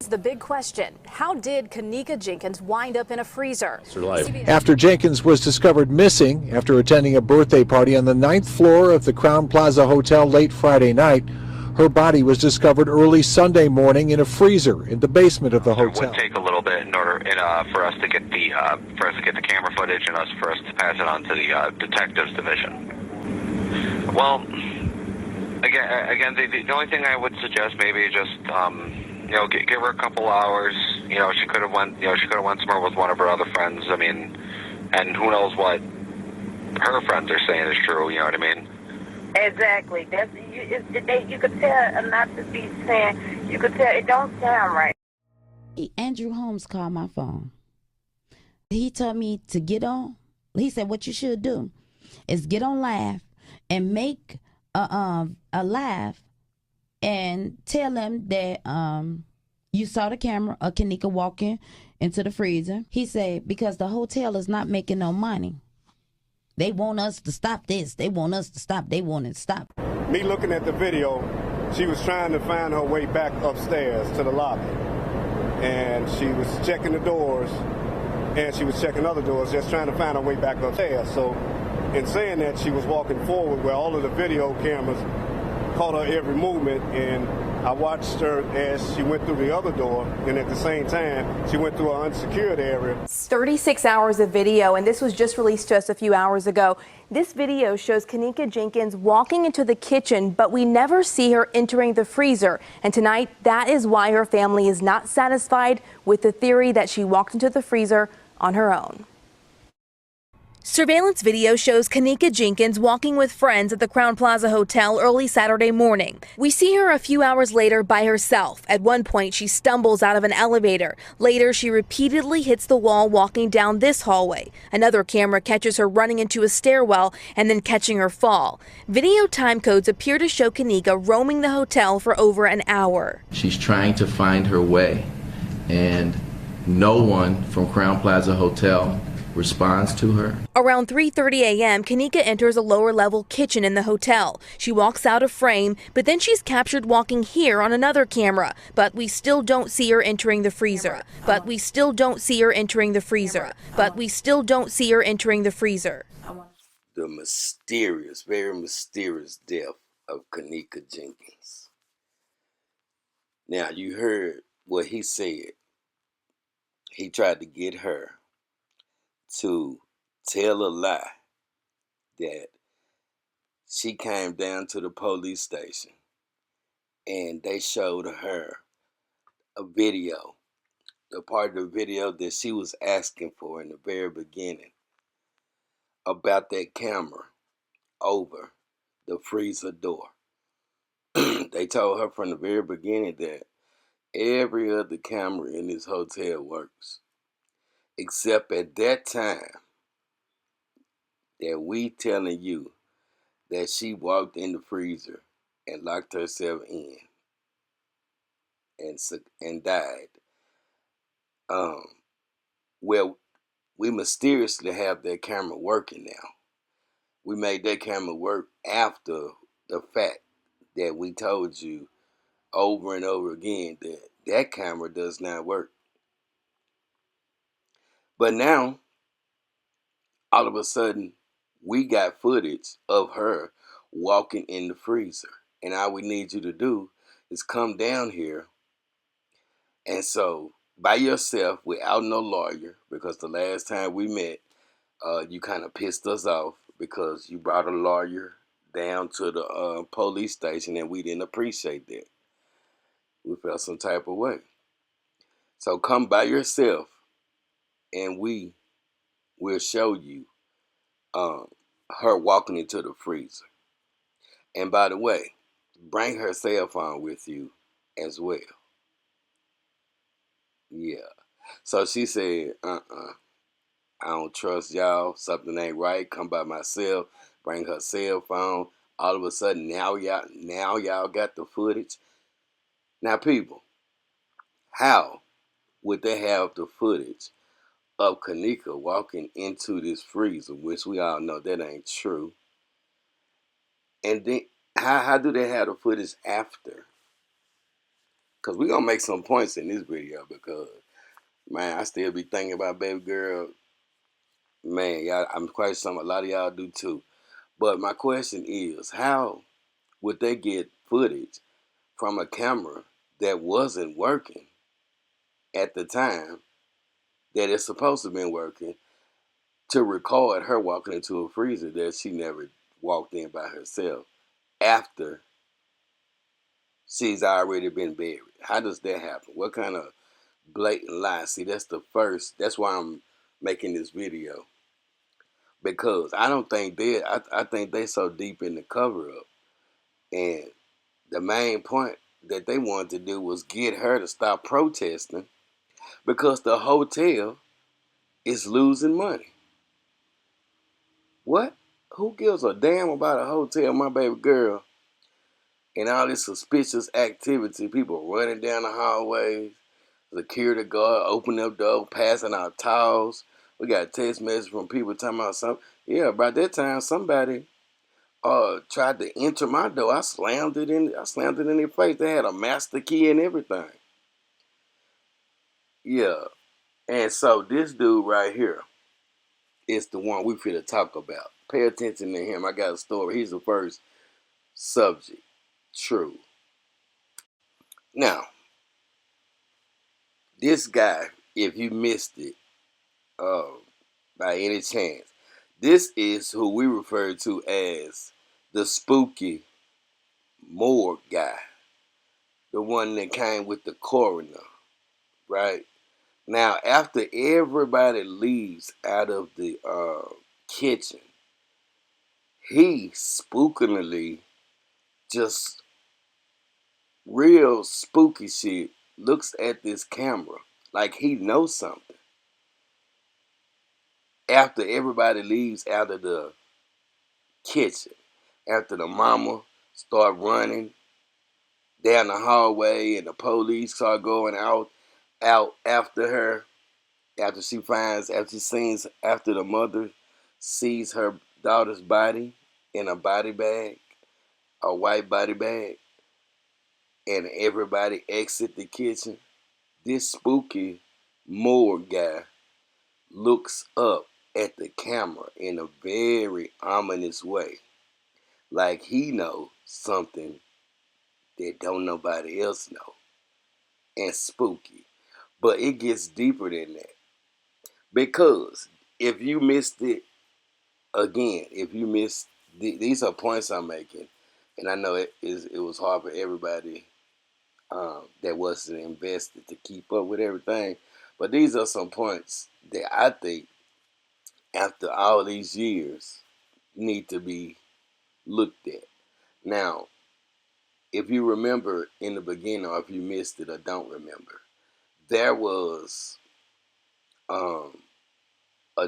The big question, how did Kenneka Jenkins wind up in a freezer? After Jenkins was discovered missing after attending a birthday party on the 9th floor of the Crown Plaza Hotel late Friday night, her body was discovered early Sunday morning in a freezer in the basement of the hotel. It would take a little bit in order for us to get the camera footage and for us to pass it on to the detectives division. Well, again, the only thing I would suggest maybe just give her a couple hours. She could have went somewhere with one of her other friends. I mean, and who knows what her friends are saying is true. You know what I mean? Exactly. You could tell not to be saying. You could tell it don't sound right. Andrew Holmes called my phone. He told me to get on. He said what you should do is get on live and make a live and tell him that you saw the camera of Kenneka walking into the freezer. He said because the hotel is not making no money. They want us to stop this. They want us to stop. They want it to stop. Me looking at the video, she was trying to find her way back upstairs to the lobby. And she was checking the doors, and she was checking other doors, just trying to find her way back upstairs. So in saying that, she was walking forward where all of the video cameras caught her every movement, and I watched her as she went through the other door, and at the same time, she went through an unsecured area. 36 hours of video, and this was just released to us a few hours ago. This video shows Kenneka Jenkins walking into the kitchen, but we never see her entering the freezer. And tonight, that is why her family is not satisfied with the theory that she walked into the freezer on her own. Surveillance video shows Kenneka Jenkins walking with friends at the Crown Plaza Hotel early Saturday morning. We see her a few hours later by herself. At one point, she stumbles out of an elevator. Later, she repeatedly hits the wall walking down this hallway. Another camera catches her running into a stairwell and then catching her fall. Video time codes appear to show Kenneka roaming the hotel for over an hour. She's trying to find her way, and no one from Crown Plaza Hotel responds to her. Around 3:30 a.m., Kenneka enters a lower-level kitchen in the hotel. She walks out of frame, but then she's captured walking here on another camera. But we still don't see her entering the freezer. But we still don't see her entering the freezer. But we still don't see her entering the freezer. The mysterious, very mysterious death of Kenneka Jenkins. Now, you heard what he said. He tried to get her to tell a lie that she came down to the police station and they showed her a video, the part of the video that she was asking for in the very beginning about that camera over the freezer door. They told her from the very beginning that every other camera in this hotel works. Except at that time that we telling you that she walked in the freezer and locked herself in and died. Well, we mysteriously have that camera working now. We made that camera work after the fact that we told you over and over again that that camera does not work. But now, all of a sudden, we got footage of her walking in the freezer. And all we need you to do is come down here. And so, by yourself, without no lawyer, because the last time we met, you kind of pissed us off because you brought a lawyer down to the police station and we didn't appreciate that. We felt some type of way. So come by yourself and we will show you her walking into the freezer. And by the way, bring her cell phone with you as well. Yeah. So she said, I don't trust y'all. Something ain't right. Come by myself. Bring her cell phone. All of a sudden, now y'all got the footage. Now, people, how would they have the footage of Kenneka walking into this freezer, which we all know that ain't true? And then, how do they have the footage after? Because we're going to make some points in this video because, man, I still be thinking about baby girl. Man, y'all, I'm quite sure a lot of y'all do too. But my question is, how would they get footage from a camera that wasn't working at the time that it's supposed to have been working to record her walking into a freezer that she never walked in by herself after she's already been buried? How does that happen? What kind of blatant lie? See, that's why I'm making this video. Because I don't think I think they so deep in the cover up. And the main point that they wanted to do was get her to stop protesting because the hotel is losing money. What? Who gives a damn about a hotel, my baby girl? And all this suspicious activity, people running down the hallways, security guard opening up door, passing out towels. We got text messages from people talking about something. Yeah, by that time somebody tried to enter my door. I slammed it in their face. They had a master key and everything. Yeah. And so this dude right here is the one we finna talk about. Pay attention to him. I got a story. He's the first subject. True. Now, this guy, if you missed it, by any chance, this is who we refer to as the spooky morgue guy. The one that came with the coroner, right? Now, after everybody leaves out of the kitchen, he spookily, just real spooky shit, looks at this camera like he knows something. After everybody leaves out of the kitchen, after the mama start running down the hallway and the police start going out after her, after the mother sees her daughter's body in a body bag, a white body bag, and everybody exit the kitchen, this spooky morgue guy looks up at the camera in a very ominous way, like he knows something that don't nobody else know, and spooky. But it gets deeper than that, because if you missed it, again, if you missed, these are points I'm making, and I know it was hard for everybody that wasn't invested to keep up with everything, but these are some points that I think, after all these years, need to be looked at. Now, if you remember in the beginning, or if you missed it or don't remember, there was a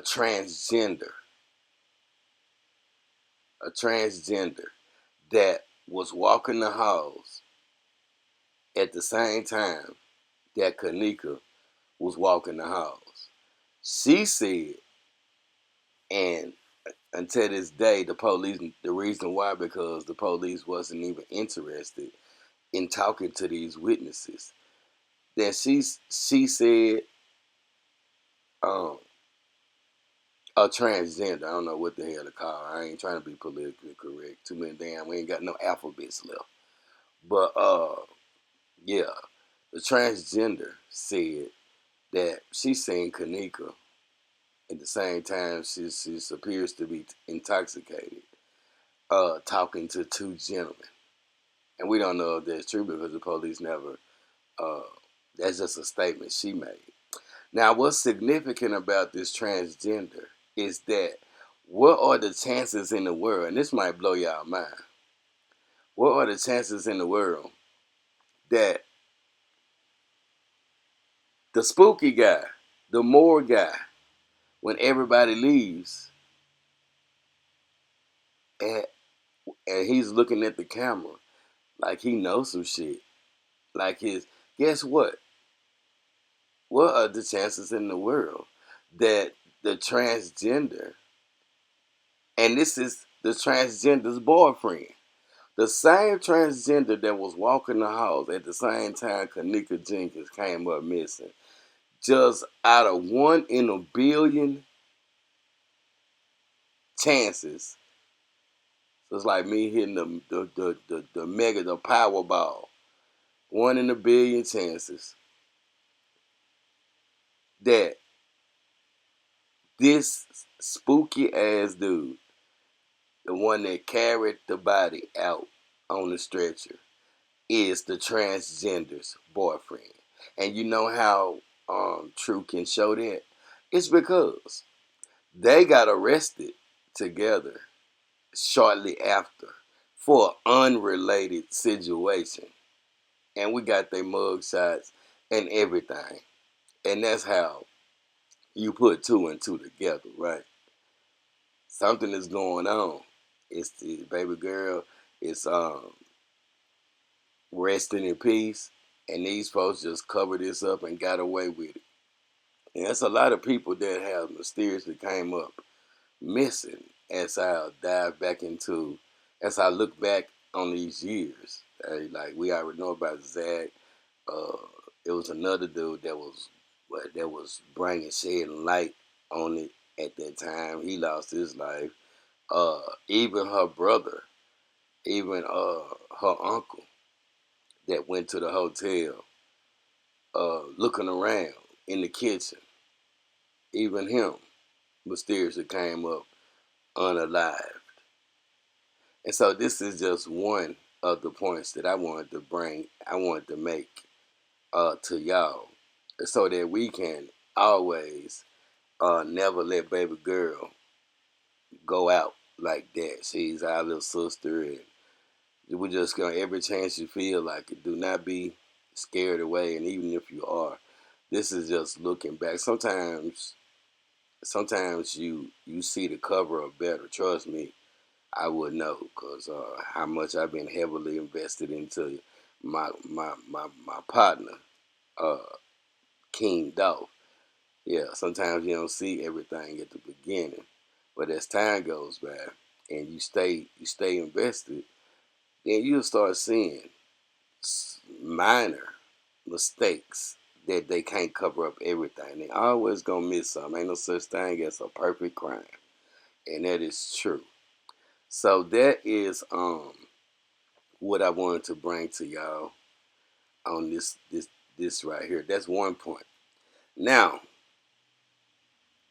transgender that was walking the halls at the same time that Kenneka was walking the halls. She said, and until this day, the reason why, because the police wasn't even interested in talking to these witnesses, that she said a transgender, I don't know what the hell to call her. I ain't trying to be politically correct. Too many damn, we ain't got no alphabets left. But yeah, the transgender said that she seen Kenneka at the same time she appears to be intoxicated, talking to two gentlemen. And we don't know if that's true because the police never, that's just a statement she made. Now, what's significant about this transgender is that, what are the chances in the world, and this might blow y'all mind, what are the chances in the world that the spooky guy, the morgue guy, when everybody leaves, and he's looking at the camera like he knows some shit, like guess what? What are the chances in the world that the transgender, and this is the transgender's boyfriend, the The same transgender that was walking the halls at the same time Kenneka Jenkins came up missing. Just out of 1 in a billion chances. So it's like me hitting the mega, the Powerball. 1 in a billion chances that this spooky ass dude, the one that carried the body out on the stretcher, is the transgender's boyfriend. And you know how True can show that? It's because they got arrested together shortly after for an unrelated situation. And we got their mug shots and everything. And that's how you put 2 and 2 together, right? Something is going on. It's the baby girl is resting in peace, and these folks just covered this up and got away with it. And that's a lot of people that have mysteriously came up missing as I dive back into, as I look back on these years. Like we already know about Zach. It was another dude that was bringing shedding light on it at that time. He lost his life. Even her brother, even her uncle that went to the hotel, looking around in the kitchen, even him mysteriously came up unalived. And so this is just one of the points that I wanted to make to y'all, so that we can always never let baby girl go out like that. She's our little sister, and we're just gonna, every chance you feel like it, do not be scared away. And even if you are, this is just looking back. Sometimes you see the cover up better. Trust me, I would know, because how much I've been heavily invested into my partner, King Dolph. Yeah, sometimes you don't see everything at the beginning, but as time goes by and you stay invested, then you'll start seeing minor mistakes that they can't cover up everything. They always gonna miss something. Ain't no such thing as a perfect crime, and that is true. So that is what I wanted to bring to y'all on this right here. That's one point. Now,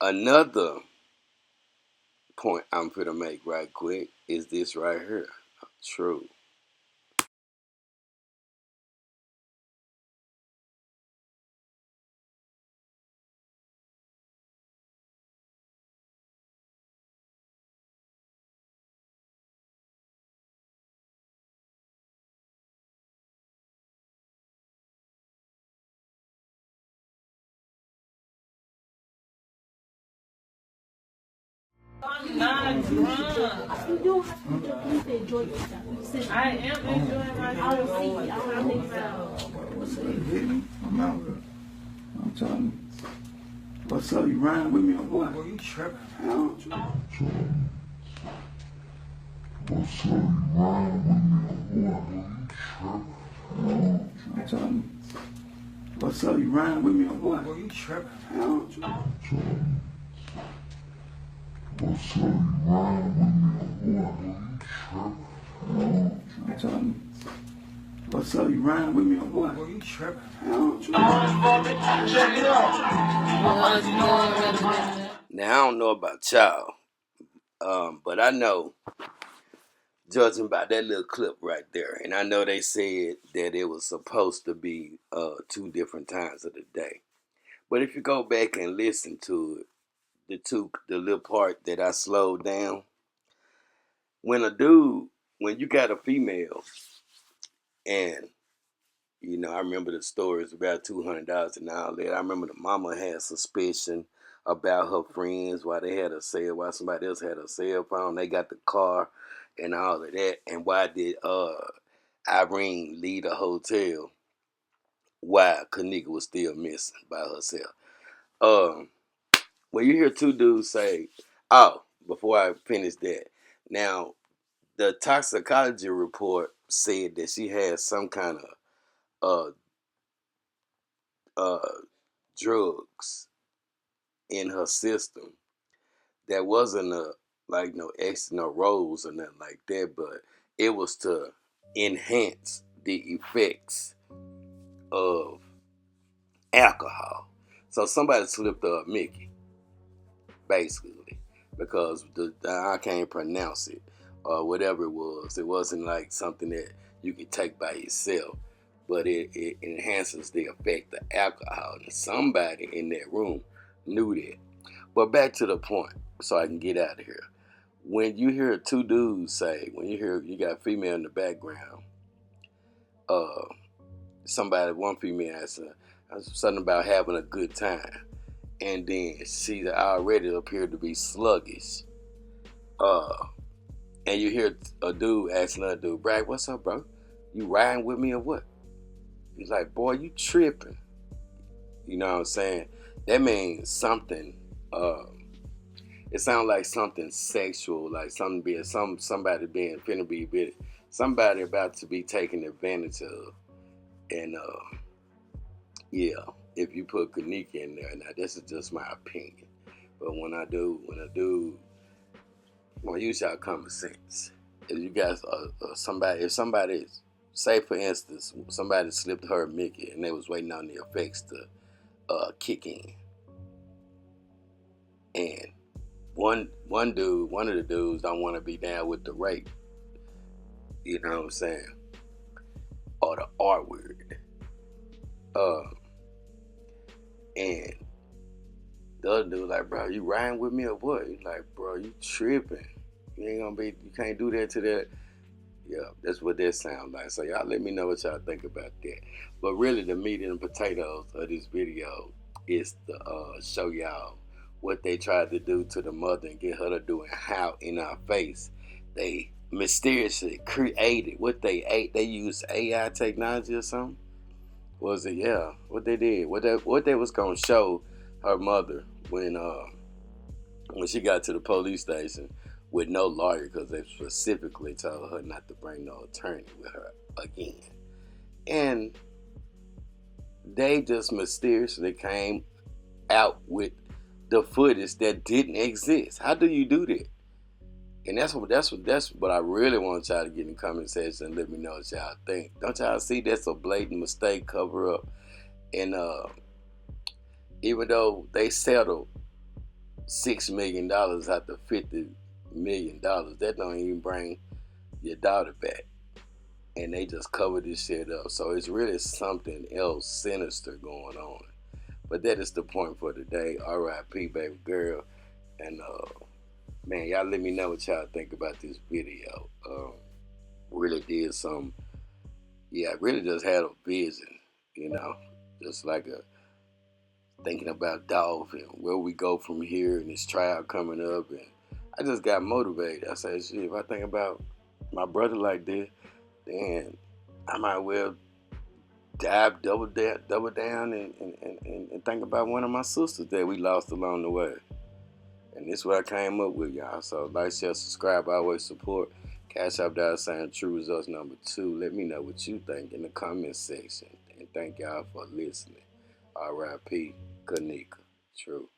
another point I'm gonna make right quick is this right here. True. I'm not drunk. You do have to enjoy yourself. I am enjoying myself. I don't see you. I don't think so. I'm out. I'm telling you. What's up? You riding with me or what? Boy, you tripping. What's up? You riding with me or what? I'm telling you. What's up? You riding with me or what? Boy, you tripping. What's up? You riding with me or what? I'm telling you. What's up? You riding with me or what? Boy, you tripping. Now I don't know about y'all, but I know, judging by that little clip right there, and I know they said that it was supposed to be 2 different times of the day. But if you go back and listen to it, the little part that I slowed down, when you got a female, and I remember the stories about $200 and all that. I remember the mama had suspicion about her friends, why somebody else had a cell phone. They got the car and all of that. And why did Irene leave the hotel while Kenneka was still missing by herself? When you hear 2 dudes say, oh, before I finish that, now the toxicology report said that she had some kind of drugs in her system that wasn't like no X, no rolls or nothing like that, but it was to enhance the effects of alcohol. So somebody slipped her a Mickey, basically, because I can't pronounce it or whatever it was. It wasn't like something that you could take by yourself, but it enhances the effect of alcohol. And somebody in that room knew that. But back to the point, so I can get out of here. When you hear two dudes say, when you hear you got female in the background, one female has something about having a good time, and then she already appeared to be sluggish. And you hear a dude ask another dude, "Brad, what's up, bro? You riding with me or what?" He's like, "Boy, you tripping." You know what I'm saying? That means something. It sounds like something sexual, like somebody about to be taken advantage of. And yeah, if you put Kenneka in there, now this is just my opinion. But when use y'all common sense. If you guys if somebody, say for instance, somebody slipped her a Mickey and they was waiting on the effects to kick in, and one of the dudes don't want to be down with the rape, you know what I'm saying, or the R word, and the other dude like, "Bro, you riding with me or what?" He's like, "Bro, you tripping. You can't do that to that." Yeah, that's what that sounds like. So y'all let me know what y'all think about that. But really the meat and potatoes of this video is to show y'all what they tried to do to the mother and get her to do and how in our face they mysteriously created what they ate. They used AI technology or something. Was it? Yeah, what they did. What they was gonna show her mother when she got to the police station with no lawyer, because they specifically told her not to bring no attorney with her again. And they just mysteriously came out with the footage that didn't exist. How do you do that? And that's what I really want y'all to get in the comment section and let me know what y'all think. Don't y'all see that's a blatant mistake, cover up? And even though they settled $6 million after $50 million, that don't even bring your daughter back. And they just covered this shit up. So it's really something else sinister going on. But that is the point for today. R.I.P. baby girl. And man, y'all let me know what y'all think about this video. Really did some, I really just had a vision, just like thinking about Dolphin, where we go from here and this trial coming up. And I just got motivated. I said, shit, if I think about my brother like this, then I might well double down and think about one of my sisters that we lost along the way. And this is what I came up with, y'all. So like, share, subscribe, always support. Cash App $, True Results #2. Let me know what you think in the comment section. And thank y'all for listening. R.I.P. Kenneka. True.